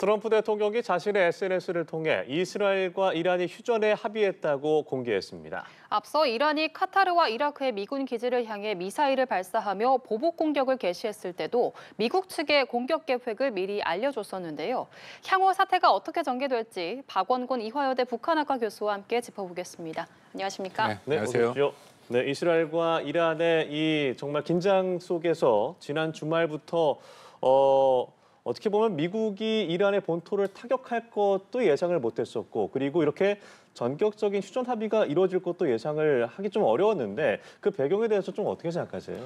트럼프 대통령이 자신의 SNS를 통해 이스라엘과 이란이 휴전에 합의했다고 공개했습니다. 앞서 이란이 카타르와 이라크의 미군 기지를 향해 미사일을 발사하며 보복 공격을 개시했을 때도 미국 측에 공격 계획을 미리 알려줬었는데요. 향후 사태가 어떻게 전개될지 박원곤 이화여대 북한학과 교수와 함께 짚어보겠습니다. 안녕하십니까? 네, 네, 안녕하세요. 어서 오십시오. 네, 이스라엘과 이란의 이 정말 긴장 속에서 지난 주말부터 어떻게 보면 미국이 이란의 본토를 타격할 것도 예상을 못했었고, 그리고 이렇게 전격적인 휴전 합의가 이루어질 것도 예상을 하기 좀 어려웠는데 그 배경에 대해서 좀 어떻게 생각하세요?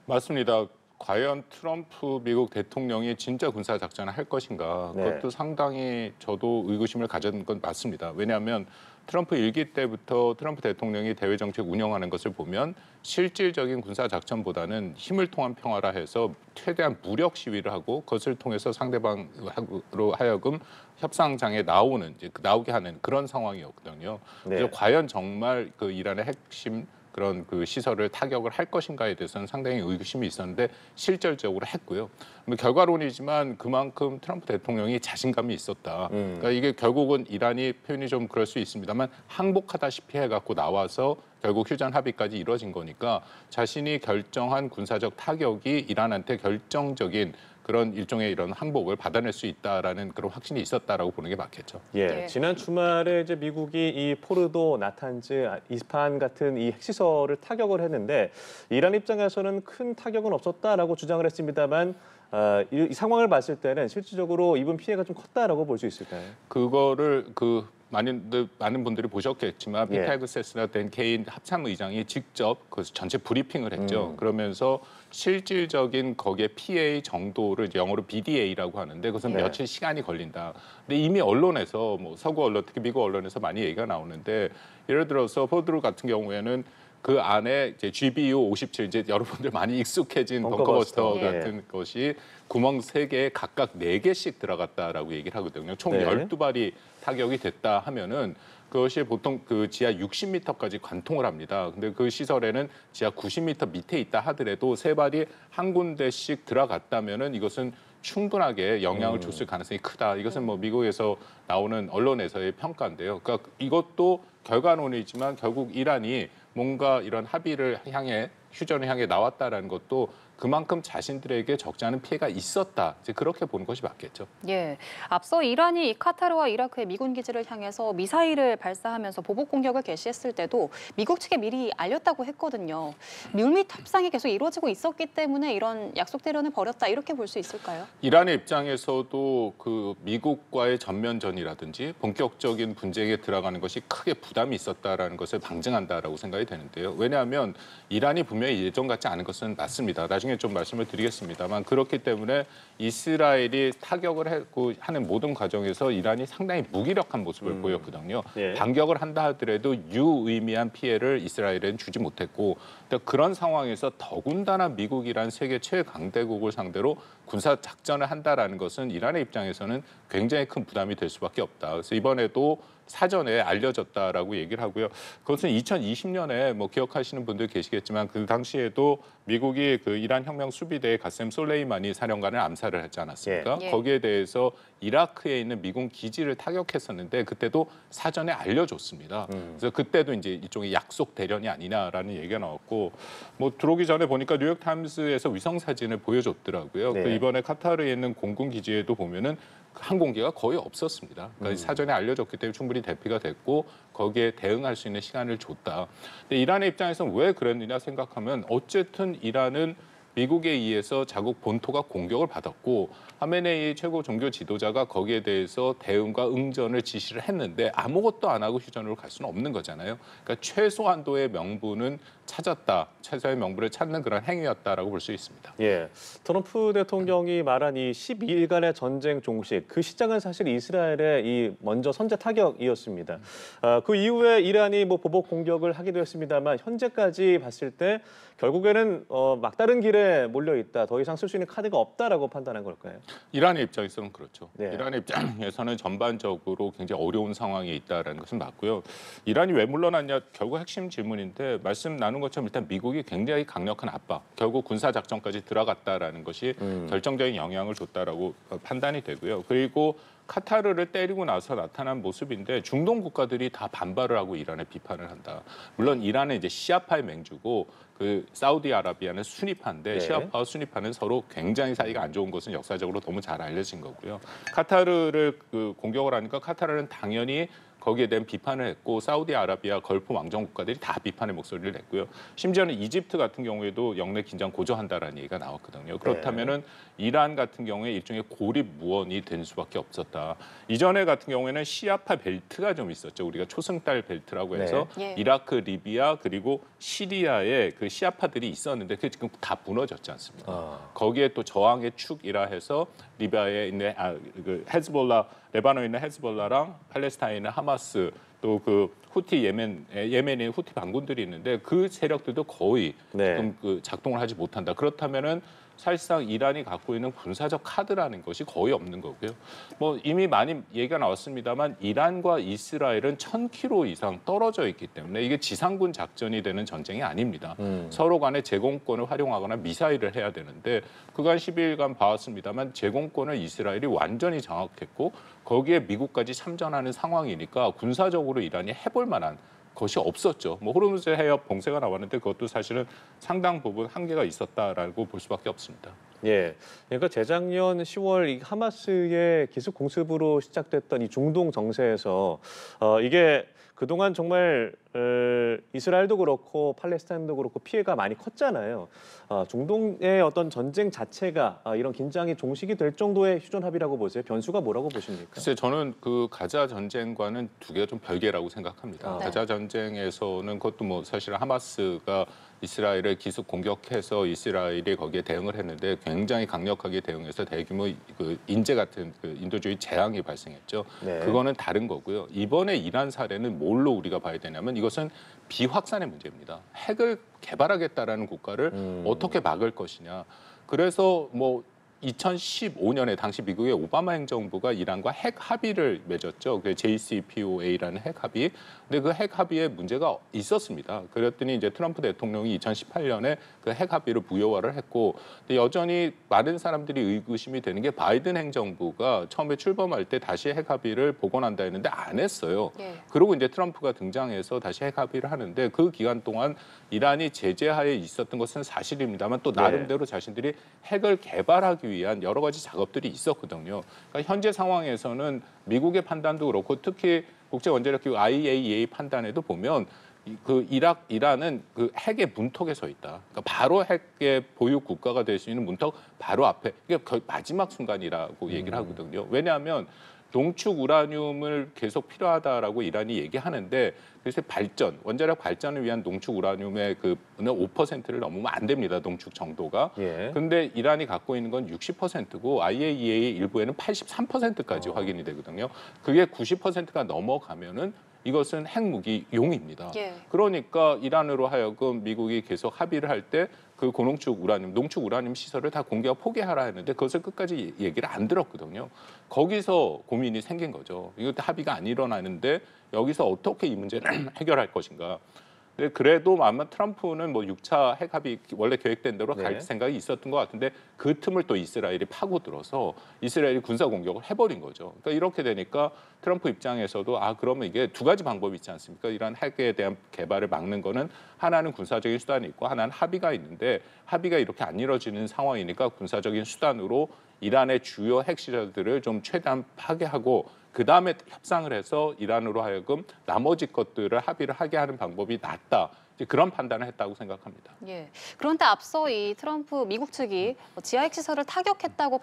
맞습니다. 과연 트럼프 미국 대통령이 진짜 군사 작전을 할 것인가? 네. 그것도 상당히 저도 의구심을 가진 건 맞습니다. 왜냐하면 트럼프 일기 때부터 트럼프 대통령이 대외 정책 운영하는 것을 보면 실질적인 군사 작전보다는 힘을 통한 평화라 해서 최대한 무력 시위를 하고 그것을 통해서 상대방으로 하여금 협상장에 나오게 하는 그런 상황이었거든요. 네. 그래서 과연 정말 그 이란의 핵심 그런 그 시설을 타격을 할 것인가에 대해서는 상당히 의구심이 있었는데 실질적으로 했고요. 결과론이지만 그만큼 트럼프 대통령이 자신감이 있었다. 그러니까 이게 결국은 이란이 표현이 좀 그럴 수 있습니다만 항복하다시피 해갖고 나와서 결국 휴전 합의까지 이루어진 거니까 자신이 결정한 군사적 타격이 이란한테 결정적인 그런 일종의 이런 항복을 받아낼 수 있다라는 그런 확신이 있었다라고 보는 게 맞겠죠. 예, 네. 지난 주말에 이제 미국이 이 포르도, 나탄즈, 이스파한 같은 이 핵시설을 타격을 했는데 이란 입장에서는 큰 타격은 없었다라고 주장을 했습니다만 이 상황을 봤을 때는 실질적으로 입은 피해가 좀 컸다라고 볼 수 있을까요? 그거를 많은 분들이 보셨겠지만 예. 피터 헤그세스나 된 개인 합참의장이 직접 그 전체 브리핑을 했죠. 그러면서 실질적인 거기에 피해의 정도를 이제 영어로 BDA라고 하는데 그것은 네. 며칠 시간이 걸린다. 근데 이미 언론에서 뭐 서구 언론, 특히 미국 언론에서 많이 얘기가 나오는데 예를 들어서 포드루 같은 경우에는 그 안에 이제 GBU 57 이제 여러분들 많이 익숙해진 벙커버스터 예. 같은 것이 구멍 3개에 각각 4개씩 들어갔다라고 얘기를 하거든요. 총 네. 12발이 타격이 됐다 하면은 그것이 보통 그 지하 60m까지 관통을 합니다. 근데 그 시설에는 지하 90m 밑에 있다 하더라도 3발이 한 군데씩 들어갔다면은 이것은 충분하게 영향을 줬을 가능성이 크다. 이것은 뭐 미국에서 나오는 언론에서의 평가인데요. 그러니까 이것도 결과론이지만 결국 이란이 뭔가 이런 합의를 향해 휴전을 향해 나왔다라는 것도 그만큼 자신들에게 적지 않은 피해가 있었다. 이제 그렇게 보는 것이 맞겠죠. 예, 앞서 이란이 카타르와 이라크의 미군 기지를 향해서 미사일을 발사하면서 보복 공격을 개시했을 때도 미국 측에 미리 알렸다고 했거든요. 물밑 협상이 계속 이루어지고 있었기 때문에 이런 약속 대련을 벌였다 이렇게 볼 수 있을까요? 이란의 입장에서도 그 미국과의 전면전이라든지 본격적인 분쟁에 들어가는 것이 크게 부담이 있었다라는 것을 방증한다라고 생각이 되는데요. 왜냐하면 이란이 분명히 예전 같지 않은 것은 맞습니다. 나중에 좀 말씀을 드리겠습니다만 그렇기 때문에 이스라엘이 타격을 하는 모든 과정에서 이란이 상당히 무기력한 모습을 보였거든요. 예. 반격을 한다 하더라도 유의미한 피해를 이스라엘에는 주지 못했고 그런 상황에서 더군다나 미국이란 세계 최강대국을 상대로 군사 작전을 한다라는 것은 이란의 입장에서는 굉장히 큰 부담이 될 수밖에 없다. 그래서 이번에도 사전에 알려졌다라고 얘기를 하고요. 그것은 2020년에 뭐 기억하시는 분들 계시겠지만 그 당시에도 미국이 그 이란 혁명 수비대의 가셈 솔레이마니 사령관을 암살을 하지 않았습니까? 예. 거기에 대해서 이라크에 있는 미군 기지를 타격했었는데 그때도 사전에 알려줬습니다. 그래서 그때도 이제 일종의 약속 대련이 아니냐라는 얘기가 나왔고 뭐 들어오기 전에 보니까 뉴욕 타임스에서 위성 사진을 보여줬더라고요. 네. 그 이번에 카타르에 있는 공군 기지에도 보면은 항공기가 거의 없었습니다. 그러니까 사전에 알려줬기 때문에 충분히 대피가 됐고 거기에 대응할 수 있는 시간을 줬다. 근데 이란의 입장에서는 왜 그랬느냐 생각하면 어쨌든 이란은 미국에 의해서 자국 본토가 공격을 받았고 하메네이 최고 종교 지도자가 거기에 대해서 대응과 응전을 지시를 했는데 아무것도 안 하고 휴전으로 갈 수는 없는 거잖아요. 그러니까 최소한도의 명분은 찾았다. 최소의 명분을 찾는 그런 행위였다라고 볼 수 있습니다. 예, 트럼프 대통령이 말한 이 12일간의 전쟁 종식, 그 시작은 사실 이스라엘의 이 먼저 선제 타격이었습니다. 그 이후에 이란이 뭐 보복 공격을 하기도 했습니다만 현재까지 봤을 때 결국에는 막다른 길에 몰려 있다. 더 이상 쓸 수 있는 카드가 없다라고 판단한 걸까요? 이란의 입장에서는 그렇죠. 네. 이란의 입장에서는 전반적으로 굉장히 어려운 상황에 있다는 것은 맞고요. 이란이 왜 물러났냐 결국 핵심 질문인데 말씀 나눈 것처럼 일단 미국이 굉장히 강력한 압박, 결국 군사작전까지 들어갔다라는 것이 결정적인 영향을 줬다라고 판단이 되고요. 그리고 카타르를 때리고 나서 나타난 모습인데 중동 국가들이 다 반발을 하고 이란에 비판을 한다. 물론 이란은 이제 시아파의 맹주고 그 사우디아라비아는 수니파인데 네. 시아파와 수니파는 서로 굉장히 사이가 안 좋은 것은 역사적으로 너무 잘 알려진 거고요. 카타르를 그 공격을 하니까 카타르는 당연히 거기에 대한 비판을 했고 사우디아라비아 걸프 왕정 국가들이 다 비판의 목소리를 냈고요. 심지어는 이집트 같은 경우에도 영내 긴장 고조한다라는 얘기가 나왔거든요. 그렇다면은 이란 같은 경우에 일종의 고립 무원이 될 수밖에 없었다. 이전에 같은 경우에는 시아파 벨트가 좀 있었죠. 우리가 초승달 벨트라고 해서 네. 이라크, 리비아 그리고 시리아에 그 시아파들이 있었는데 그게 지금 다 무너졌지 않습니까? 거기에 또 저항의 축이라 해서 리비아에 있는 그 헤즈볼라, 레바논에 있는 헤즈볼라랑 팔레스타인의 하마스 또 그 후티 예멘의 후티 반군들이 있는데 그 세력들도 거의 네. 지금 그 작동을 하지 못한다. 그렇다면은 사실상 이란이 갖고 있는 군사적 카드라는 것이 거의 없는 거고요. 뭐 이미 많이 얘기가 나왔습니다만 이란과 이스라엘은 1000km 이상 떨어져 있기 때문에 이게 지상군 작전이 되는 전쟁이 아닙니다. 서로 간에 제공권을 활용하거나 미사일을 해야 되는데 그간 10일간 봐왔습니다만 제공권을 이스라엘이 완전히 장악했고 거기에 미국까지 참전하는 상황이니까 군사적으로 이란이 해볼 만한 것이 없었죠. 뭐 호르무즈 해협 봉쇄가 나왔는데 그것도 사실은 상당 부분 한계가 있었다라고 볼 수밖에 없습니다. 예, 그러니까 재작년 10월 이 하마스의 기습 공습으로 시작됐던 이 중동 정세에서 이게 그동안 정말 이스라엘도 그렇고 팔레스타인도 그렇고 피해가 많이 컸잖아요. 중동의 어떤 전쟁 자체가 이런 긴장이 종식이 될 정도의 휴전 합의라고 보세요. 변수가 뭐라고 보십니까? 글쎄 저는 그 가자 전쟁과는 두 개가 좀 별개라고 생각합니다. 네. 가자 전쟁에서는 그것도 뭐 사실 하마스가 이스라엘을 기습 공격해서 이스라엘이 거기에 대응을 했는데 굉장히 강력하게 대응해서 대규모 그 인재 같은 그 인도주의 재앙이 발생했죠. 네. 그거는 다른 거고요. 이번에 이란 사례는 뭘로 우리가 봐야 되냐면 이것은 비확산의 문제입니다. 핵을 개발하겠다라는 국가를 어떻게 막을 것이냐. 그래서 뭐 2015년에 당시 미국의 오바마 행정부가 이란과 핵 합의를 맺었죠. 그 JCPOA라는 핵 합의. 근데 그 핵 합의에 문제가 있었습니다. 그랬더니 이제 트럼프 대통령이 2018년에 그 핵 합의를 무효화를 했고, 근데 여전히 많은 사람들이 의구심이 되는 게 바이든 행정부가 처음에 출범할 때 다시 핵 합의를 복원한다 했는데 안 했어요. 예. 그리고 이제 트럼프가 등장해서 다시 핵 합의를 하는데 그 기간 동안 이란이 제재하에 있었던 것은 사실입니다만 또 나름대로 자신들이 핵을 개발하기 위한 여러 가지 작업들이 있었거든요. 그러니까 현재 상황에서는 미국의 판단도 그렇고 특히 국제원자력기구 IAEA 판단에도 보면 그 이란은 그 핵의 문턱에 서 있다. 그러니까 바로 핵의 보유 국가가 될 수 있는 문턱 바로 앞에 이게 거의 마지막 순간이라고 얘기를 하거든요. 왜냐하면 농축 우라늄을 계속 필요하다라고 이란이 얘기하는데 그래서 원자력 발전을 위한 농축 우라늄의 그는 5%를 넘으면 안 됩니다. 농축 정도가. 예. 근데 이란이 갖고 있는 건 60%고 IAEA 일부에는 83%까지 확인이 되거든요. 그게 90%가 넘어가면은 이것은 핵무기용입니다. 예. 그러니까 이란으로 하여금 미국이 계속 합의를 할 때 그 고농축 우라늄 시설을 다 공개하고 포기하라 했는데 그것을 끝까지 얘기를 안 들었거든요. 거기서 고민이 생긴 거죠. 이것도 합의가 안 일어나는데 여기서 어떻게 이 문제를 해결할 것인가. 근데 그래도 아마 트럼프는 뭐 6차 핵 합의 원래 계획된 대로 갈 네. 생각이 있었던 것 같은데 그 틈을 또 이스라엘이 파고들어서 이스라엘이 군사 공격을 해버린 거죠. 그러니까 이렇게 되니까 트럼프 입장에서도 그러면 이게 두 가지 방법이 있지 않습니까? 이런 핵에 대한 개발을 막는 거는 하나는 군사적인 수단이 있고 하나는 합의가 있는데 합의가 이렇게 안 이루어지는 상황이니까 군사적인 수단으로 이란의 주요 핵 시설들을 좀 최대한 파괴하고 그 다음에 협상을 해서 이란으로 하여금 나머지 것들을 합의를 하게 하는 방법이 낫다. 이제 그런 판단을 했다고 생각합니다. 예. 그런데 앞서 이 트럼프 미국 측이 지하 핵시설을 타격했다고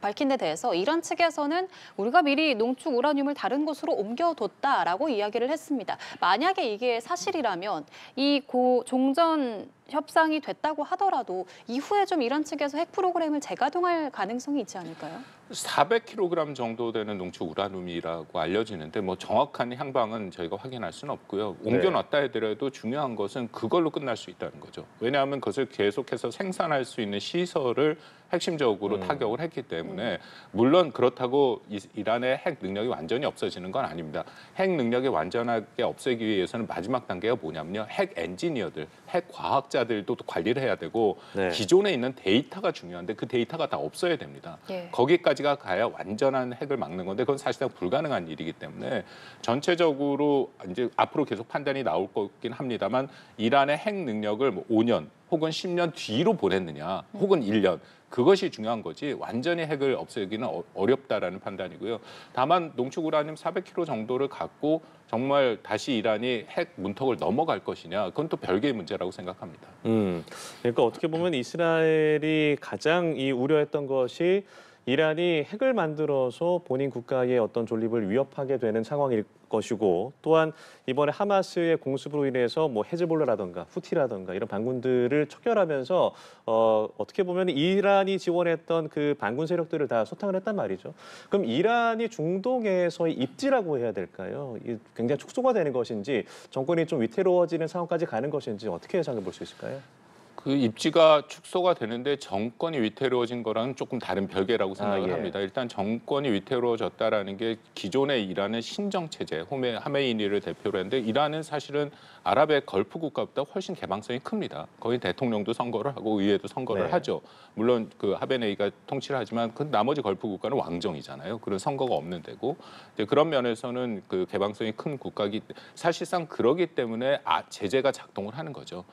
밝힌 데 대해서 이란 측에서는 우리가 미리 농축 우라늄을 다른 곳으로 옮겨뒀다라고 이야기를 했습니다. 만약에 이게 사실이라면 이 종전 협상이 됐다고 하더라도 이후에 좀 이란 측에서 핵 프로그램을 재가동할 가능성이 있지 않을까요? 400kg 정도 되는 농축 우라늄이라고 알려지는데 뭐 정확한 향방은 저희가 확인할 수는 없고요. 옮겨놨다 하더라도 중요한 것은 그걸로 끝날 수 있다는 거죠. 왜냐하면 그것을 계속해서 생산할 수 있는 시설을 핵심적으로 타격을 했기 때문에 물론 그렇다고 이란의 핵 능력이 완전히 없어지는 건 아닙니다. 핵 능력이 완전하게 없애기 위해서는 마지막 단계가 뭐냐면요. 핵 엔지니어들, 핵 과학자들도 또 관리를 해야 되고 네. 기존에 있는 데이터가 중요한데 그 데이터가 다 없어야 됩니다. 예. 거기까지가 가야 완전한 핵을 막는 건데 그건 사실상 불가능한 일이기 때문에 전체적으로 이제 앞으로 계속 판단이 나올 거긴 합니다만 이란의 핵 능력을 뭐 5년 혹은 10년 뒤로 보냈느냐 혹은 1년 그것이 중요한 거지 완전히 핵을 없애기는 어렵다라는 판단이고요. 다만 농축 우라늄 400kg 정도를 갖고 정말 다시 이란이 핵 문턱을 넘어갈 것이냐 그건 또 별개의 문제라고 생각합니다. 그러니까 어떻게 보면 이스라엘이 가장 우려했던 것이 이란이 핵을 만들어서 본인 국가의 어떤 존립을 위협하게 되는 상황일 것이고 또한 이번에 하마스의 공습으로 인해서 뭐 헤즈볼라라든가 후티라든가 이런 반군들을 척결하면서 어떻게 보면 이란이 지원했던 그 반군 세력들을 다 소탕을 했단 말이죠. 그럼 이란이 중동에서의 입지라고 해야 될까요? 굉장히 축소가 되는 것인지 정권이 좀 위태로워지는 상황까지 가는 것인지 어떻게 예상해 볼 수 있을까요? 그 입지가 축소가 되는데 정권이 위태로워진 거랑은 조금 다른 별개라고 생각을 예. 합니다. 일단 정권이 위태로워졌다라는 게 기존의 이란은 신정 체제, 하메이니를 대표로 했는데 이란은 사실은 아랍의 걸프 국가보다 훨씬 개방성이 큽니다. 거의 대통령도 선거를 하고 의회도 선거를 네. 하죠. 물론 그 하베네이가 통치를 하지만 그 나머지 걸프 국가는 왕정이잖아요. 그런 선거가 없는 데고 이제 그런 면에서는 그 개방성이 큰 국가기 사실상 그러기 때문에 제재가 작동을 하는 거죠.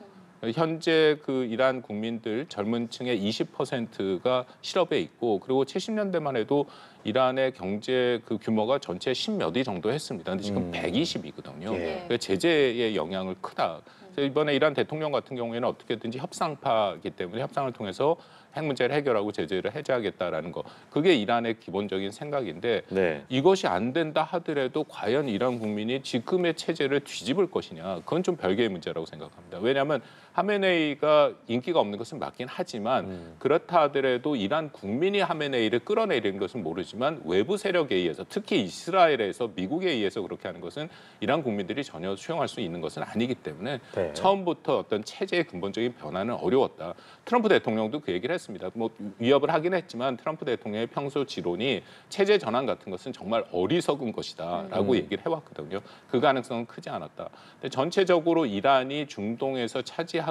현재 그 이란 국민들 젊은 층의 20%가 실업에 있고 그리고 70년대만 해도 이란의 경제 그 규모가 전체 10몇 위 정도 했습니다. 근데 지금 120이거든요. 예. 그러니까 제재의 영향을 크다. 그래서 이번에 이란 대통령 같은 경우에는 어떻게든지 협상파이기 때문에 협상을 통해서 핵 문제를 해결하고 제재를 해제하겠다라는 거. 그게 이란의 기본적인 생각인데 네. 이것이 안 된다 하더라도 과연 이란 국민이 지금의 체제를 뒤집을 것이냐. 그건 좀 별개의 문제라고 생각합니다. 왜냐하면 하메네이가 인기가 없는 것은 맞긴 하지만 그렇다 하더라도 이란 국민이 하메네이를 끌어내리는 것은 모르지만 외부 세력에 의해서 특히 이스라엘에서 미국에 의해서 그렇게 하는 것은 이란 국민들이 전혀 수용할 수 있는 것은 아니기 때문에 네. 처음부터 어떤 체제의 근본적인 변화는 어려웠다. 트럼프 대통령도 그 얘기를 했습니다. 뭐 위협을 하긴 했지만 트럼프 대통령의 평소 지론이 체제 전환 같은 것은 정말 어리석은 것이다라고 얘기를 해왔거든요. 그 가능성은 크지 않았다. 근데 전체적으로 이란이 중동에서 차지했던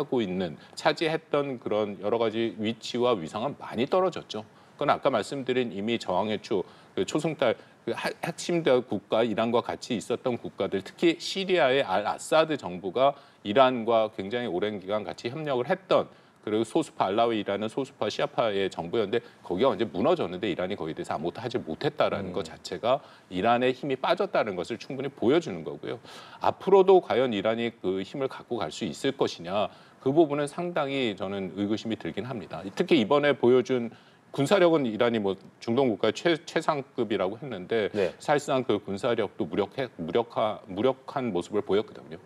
그런 여러 가지 위치와 위상은 많이 떨어졌죠. 그건 아까 말씀드린 이미 저항의 그 초승달 그 핵심 국가 이란과 같이 있었던 국가들, 특히 시리아의 알 아사드 정부가 이란과 굉장히 오랜 기간 같이 협력을 했던 그리고 소수파 알라위라는 소수파 시아파의 정부였는데 거기가 언제 무너졌는데 이란이 거기에 대해서 아무것도 하지 못했다라는 것 자체가 이란의 힘이 빠졌다는 것을 충분히 보여주는 거고요. 앞으로도 과연 이란이 그 힘을 갖고 갈 수 있을 것이냐 그 부분은 상당히 저는 의구심이 들긴 합니다. 특히 이번에 보여준 군사력은 이란이 뭐 중동 국가의 최상급이라고 했는데 네. 사실상 그 군사력도 무력한 모습을 보였거든요.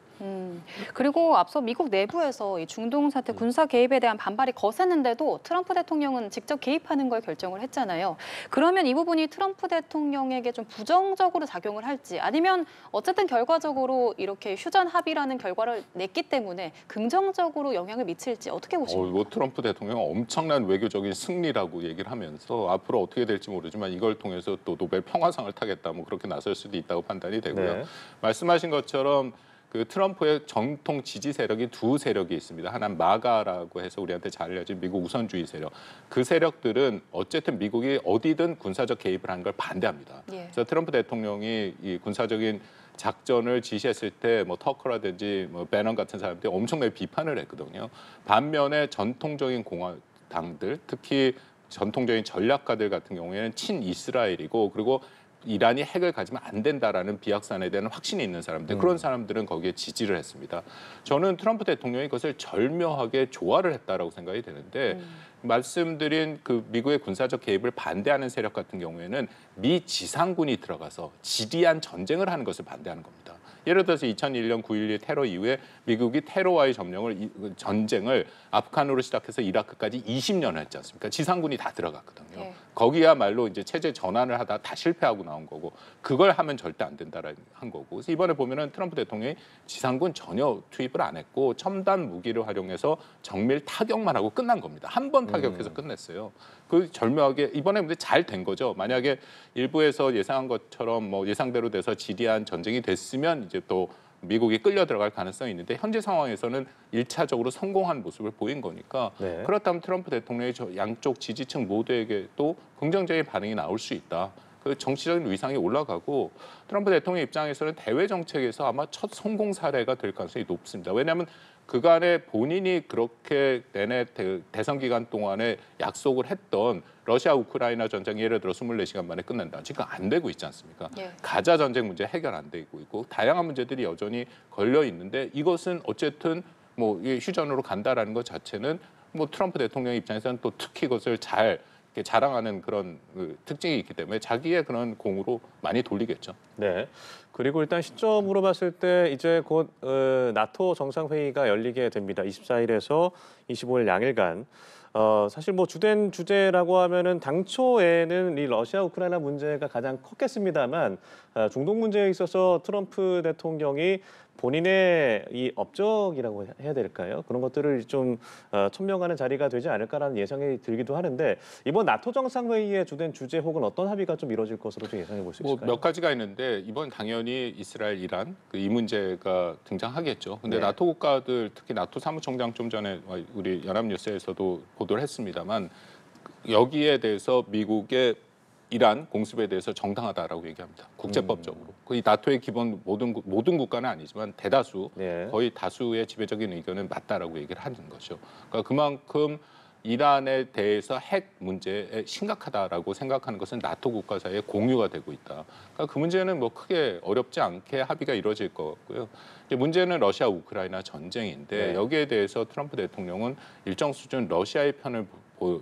그리고 앞서 미국 내부에서 이 중동 사태 군사 개입에 대한 반발이 거셌는데도 트럼프 대통령은 직접 개입하는 걸 결정을 했잖아요. 그러면 이 부분이 트럼프 대통령에게 좀 부정적으로 작용을 할지 아니면 어쨌든 결과적으로 이렇게 휴전 합의라는 결과를 냈기 때문에 긍정적으로 영향을 미칠지 어떻게 보십니까? 뭐 트럼프 대통령은 엄청난 외교적인 승리라고 얘기를 하면서 앞으로 어떻게 될지 모르지만 이걸 통해서 또 노벨 평화상을 타겠다 뭐 그렇게 나설 수도 있다고 판단이 되고요. 네. 말씀하신 것처럼 그 트럼프의 정통 지지 세력이 두 세력이 있습니다. 하나는 마가라고 해서 우리한테 잘 알려진 미국 우선주의 세력. 그 세력들은 어쨌든 미국이 어디든 군사적 개입을 하는 걸 반대합니다. 예. 그래서 트럼프 대통령이 이 군사적인 작전을 지시했을 때 뭐 터커라든지 뭐 배넌 같은 사람들이 엄청나게 비판을 했거든요. 반면에 전통적인 공화당들, 특히 전통적인 전략가들 같은 경우에는 친이스라엘이고 그리고 이란이 핵을 가지면 안 된다라는 비확산에 대한 확신이 있는 사람들 그런 사람들은 거기에 지지를 했습니다. 저는 트럼프 대통령이 그것을 절묘하게 조화를 했다라고 생각이 되는데 말씀드린 그 미국의 군사적 개입을 반대하는 세력 같은 경우에는 미 지상군이 들어가서 지리한 전쟁을 하는 것을 반대하는 겁니다. 예를 들어서 2001년 9.11 테러 이후에 미국이 테러와의 전쟁을 아프간으로 시작해서 이라크까지 20년을 했지 않습니까? 지상군이 다 들어갔거든요. 네. 거기야말로 이제 체제 전환을 하다 다 실패하고 나온 거고 그걸 하면 절대 안 된다라는 한 거고. 그래서 이번에 보면은 트럼프 대통령이 지상군 전혀 투입을 안 했고 첨단 무기를 활용해서 정밀 타격만 하고 끝난 겁니다. 한 번 타격해서 끝냈어요. 그 절묘하게 이번에 근데 잘 된 거죠. 만약에 일부에서 예상한 것처럼 뭐 예상대로 돼서 지리한 전쟁이 됐으면 이제 또 미국이 끌려 들어갈 가능성이 있는데 현재 상황에서는 1차적으로 성공한 모습을 보인 거니까 네. 그렇다면 트럼프 대통령이 양쪽 지지층 모두에게 또 긍정적인 반응이 나올 수 있다. 그 정치적인 위상이 올라가고 트럼프 대통령 입장에서는 대외 정책에서 아마 첫 성공 사례가 될 가능성이 높습니다. 왜냐하면 그간에 본인이 그렇게 내내 대선 기간 동안에 약속을 했던 러시아 우크라이나 전쟁이 예를 들어 24시간 만에 끝난다. 지금 안 되고 있지 않습니까? 예. 가자 전쟁 문제 해결 안 되고 있고 다양한 문제들이 여전히 걸려 있는데 이것은 어쨌든 뭐 휴전으로 간다라는 것 자체는 뭐 트럼프 대통령 입장에서는 또 특히 그것을 잘 이렇게 자랑하는 그런 특징이 있기 때문에 자기의 그런 공으로 많이 돌리겠죠. 네. 그리고 일단 시점으로 봤을 때 이제 곧 나토 정상회의가 열리게 됩니다. 24일에서 25일 양일간. 사실 뭐 주된 주제라고 하면은 당초에는 이 러시아 우크라이나 문제가 가장 컸겠습니다만 중동 문제에 있어서 트럼프 대통령이 본인의 이 업적이라고 해야 될까요? 그런 것들을 좀 천명하는 자리가 되지 않을까라는 예상이 들기도 하는데 이번 나토 정상회의의 주된 주제 혹은 어떤 합의가 좀 이루어질 것으로 좀 예상해 볼 수 있을까요? 뭐 몇 가지가 있는데 이번 당연히 이스라엘, 이란 이 문제가 등장하겠죠. 근데 네. 나토 국가들 특히 나토 사무총장 좀 전에 우리 연합뉴스에서도 보도를 했습니다만 여기에 대해서 미국의 이란 공습에 대해서 정당하다라고 얘기합니다. 국제법적으로. 이 나토의 기본 모든 국가는 아니지만 대다수 네. 거의 다수의 지배적인 의견은 맞다라고 얘기를 하는 거죠. 그러니까 그만큼 이란에 대해서 핵 문제에 심각하다라고 생각하는 것은 나토 국가 사이에 공유가 되고 있다. 그러니까 그 문제는 뭐 크게 어렵지 않게 합의가 이루어질 것 같고요. 이제 문제는 러시아 우크라이나 전쟁인데 네. 여기에 대해서 트럼프 대통령은 일정 수준 러시아의 편을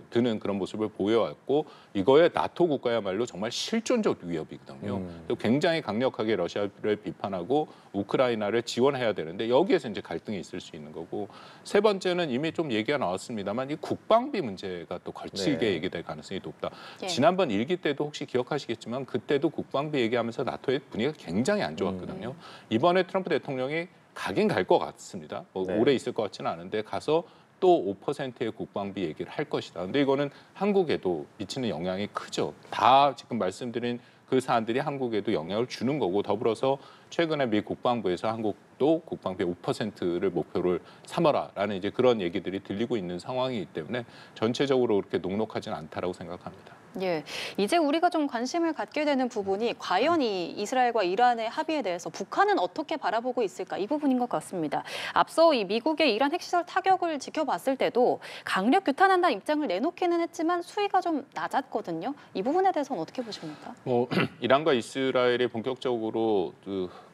드는 그런 모습을 보여왔고 이거에 나토 국가야말로 정말 실존적 위협이거든요. 굉장히 강력하게 러시아를 비판하고 우크라이나를 지원해야 되는데 여기에서 이제 갈등이 있을 수 있는 거고 세 번째는 이미 좀 얘기가 나왔습니다만 이 국방비 문제가 또 걸치게 네. 얘기될 가능성이 높다. 예. 지난번 일기 때도 혹시 기억하시겠지만 그때도 국방비 얘기하면서 나토의 분위기가 굉장히 안 좋았거든요. 이번에 트럼프 대통령이 가긴 갈 것 같습니다. 뭐 네. 오래 있을 것 같지는 않은데 가서 또 5%의 국방비 얘기를 할 것이다. 근데 이거는 한국에도 미치는 영향이 크죠. 다 지금 말씀드린 그 사안들이 한국에도 영향을 주는 거고 더불어서 최근에 미 국방부에서 한국도 국방비 5%를 목표를 삼아라라는 이제 그런 얘기들이 들리고 있는 상황이기 때문에 전체적으로 그렇게 녹록하지는 않다라고 생각합니다. 예, 이제 우리가 좀 관심을 갖게 되는 부분이 과연 이 이스라엘과 이란의 합의에 대해서 북한은 어떻게 바라보고 있을까 이 부분인 것 같습니다. 앞서 이 미국의 이란 핵시설 타격을 지켜봤을 때도 강력 규탄한다는 입장을 내놓기는 했지만 수위가 좀 낮았거든요. 이 부분에 대해서는 어떻게 보십니까? 뭐 이란과 이스라엘이 본격적으로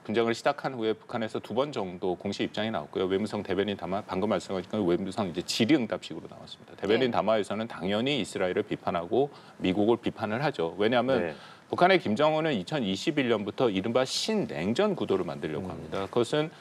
분쟁을 시작한 후에 북한에서 2번 정도 공식 입장이 나왔고요. 외무성 대변인 담화 방금 말씀하신 건 외무성 이제 질의응답식으로 나왔습니다. 대변인 담화에서는 당연히 이스라엘을 비판하고 미국을 비판을 하죠. 왜냐하면 네. 북한의 김정은은 2021년부터 이른바 신냉전 구도를 만들려고 합니다. 그것은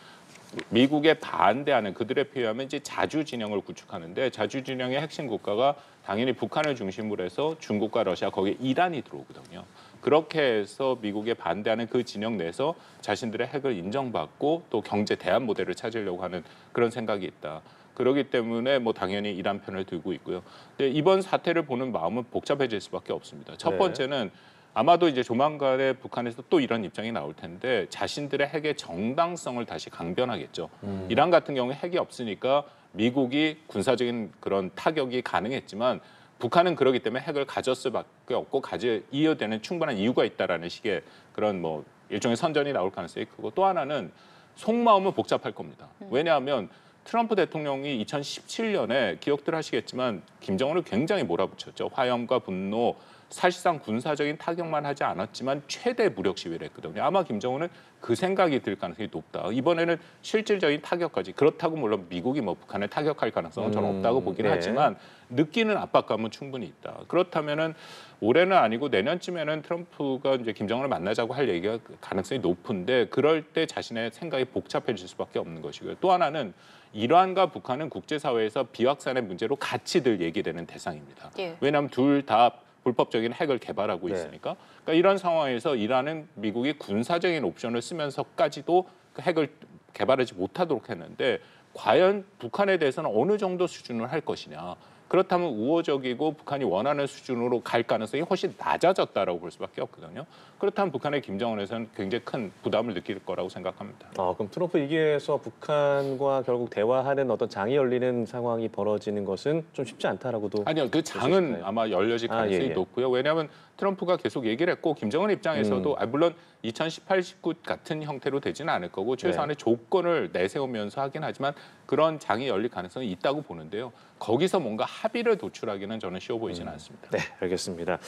미국에 반대하는 그들의 표현하면 이제 자주 진영을 구축하는데 자주 진영의 핵심 국가가 당연히 북한을 중심으로 해서 중국과 러시아 거기에 이란이 들어오거든요. 그렇게 해서 미국에 반대하는 그 진영 내에서 자신들의 핵을 인정받고 또 경제 대안 모델을 찾으려고 하는 그런 생각이 있다. 그렇기 때문에 뭐 당연히 이란 편을 들고 있고요. 근데 이번 사태를 보는 마음은 복잡해질 수밖에 없습니다. 첫 네. 번째는 아마도 이제 조만간에 북한에서 또 이런 입장이 나올 텐데 자신들의 핵의 정당성을 다시 강변하겠죠. 이란 같은 경우에 핵이 없으니까 미국이 군사적인 그런 타격이 가능했지만 북한은 그러기 때문에 핵을 가졌을 수밖에 없고 가져야 되는 충분한 이유가 있다라는 식의 그런 뭐 일종의 선전이 나올 가능성이 크고 또 하나는 속마음은 복잡할 겁니다. 왜냐하면 트럼프 대통령이 2017년에 기억들 하시겠지만 김정은을 굉장히 몰아붙였죠. 화염과 분노, 사실상 군사적인 타격만 하지 않았지만 최대 무력 시위를 했거든요. 아마 김정은은 그 생각이 들 가능성이 높다. 이번에는 실질적인 타격까지. 그렇다고 물론 미국이 뭐 북한을 타격할 가능성은 저는 없다고 보긴 네. 하지만 느끼는 압박감은 충분히 있다. 그렇다면은 올해는 아니고 내년쯤에는 트럼프가 이제 김정은을 만나자고 할 얘기가 가능성이 높은데 그럴 때 자신의 생각이 복잡해질 수밖에 없는 것이고요. 또 하나는 이란과 북한은 국제사회에서 비확산의 문제로 같이 늘 얘기되는 대상입니다. 예. 왜냐하면 둘 다 불법적인 핵을 개발하고 네. 있으니까. 그러니까 이런 상황에서 이란은 미국이 군사적인 옵션을 쓰면서까지도 그 핵을 개발하지 못하도록 했는데 과연 북한에 대해서는 어느 정도 수준을 할 것이냐. 그렇다면 우호적이고 북한이 원하는 수준으로 갈 가능성이 훨씬 낮아졌다라고 볼 수밖에 없거든요. 그렇다면 북한의 김정은에서는 굉장히 큰 부담을 느낄 거라고 생각합니다. 그럼 트럼프 이기에서 북한과 결국 대화하는 어떤 장이 열리는 상황이 벌어지는 것은 좀 쉽지 않다라고도. 아니요, 그 장은 있을까요? 아마 열려질 가능성이 예. 높고요. 왜냐하면 트럼프가 계속 얘기를 했고 김정은 입장에서도 물론 2018, 19 같은 형태로 되지는 않을 거고 최소한의 조건을 내세우면서 하긴 하지만 그런 장이 열릴 가능성이 있다고 보는데요. 거기서 뭔가 합의를 도출하기는 저는 쉬워 보이지는 않습니다. 네, 알겠습니다.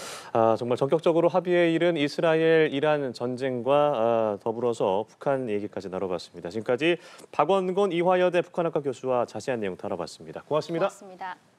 정말 전격적으로 합의에 이른 이스라엘 이란 전쟁과 더불어서 북한 얘기까지 나눠봤습니다. 지금까지 박원곤 이화여대 북한학과 교수와 자세한 내용 다뤄봤습니다. 고맙습니다. 고맙습니다.